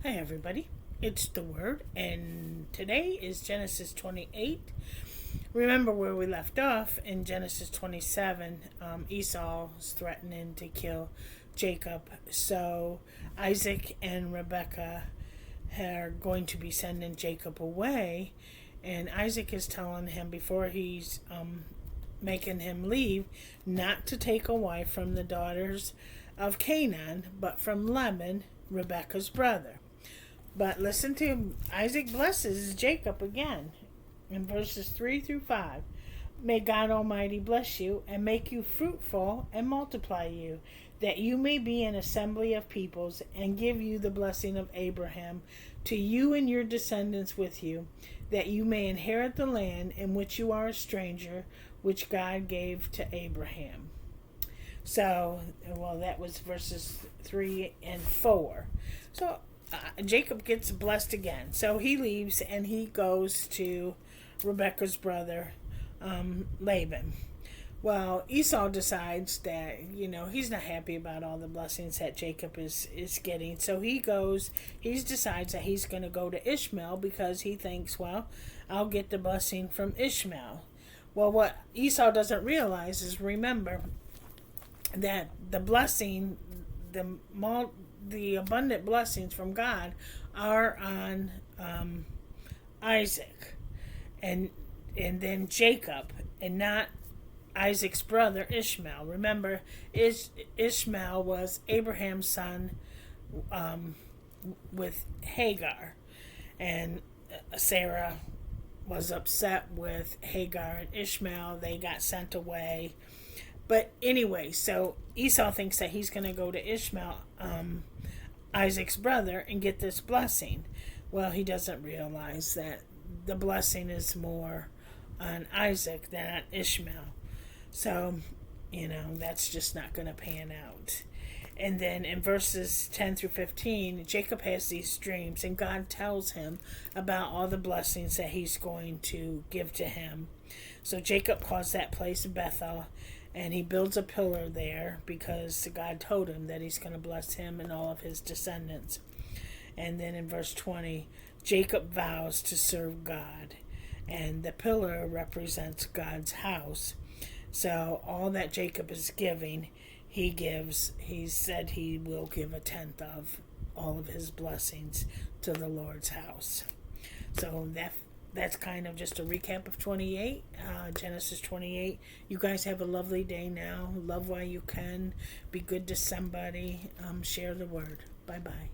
Hi, everybody. It's the Word, and today is Genesis 28. Remember where we left off in Genesis 27. Esau is threatening to kill Jacob, so Isaac and Rebekah are going to be sending Jacob away, and Isaac is telling him before he's making him leave not to take a wife from the daughters of Canaan, but from Laban, Rebekah's brother. But listen to Isaac blesses Jacob again in verses 3 through 5. May God Almighty bless you and make you fruitful and multiply you, that you may be an assembly of peoples, and give you the blessing of Abraham to you and your descendants with you, that you may inherit the land in which you are a stranger, which God gave to Abraham. So, that was verses 3 and 4. So, Jacob gets blessed again. So he leaves and he goes to Rebekah's brother, Laban. Well, Esau decides that, he's not happy about all the blessings that Jacob is getting. So he decides that he's going to go to Ishmael because he thinks, well, I'll get the blessing from Ishmael. Well, what Esau doesn't realize is, remember, that the blessing, the abundant blessings from God are on Isaac and then Jacob, and not Isaac's brother Ishmael. Remember, Ishmael was Abraham's son with Hagar, and Sarah was upset with Hagar and Ishmael. They got sent away. But anyway, so Esau thinks that he's going to go to Ishmael, Isaac's brother, and get this blessing. Well, he doesn't realize that the blessing is more on Isaac than on Ishmael. So, that's just not going to pan out. And then in verses 10 through 15, Jacob has these dreams, and God tells him about all the blessings that he's going to give to him. So Jacob calls that place Bethel, and he builds a pillar there because God told him that he's going to bless him and all of his descendants. And then in verse 20, Jacob vows to serve God, and the pillar represents God's house. So all that Jacob is giving, he said he will give a tenth of all of his blessings to the Lord's house. So that's kind of just a recap of 28, Genesis 28. You guys have a lovely day now. Love while you can. Be good to somebody. Share the word. Bye-bye.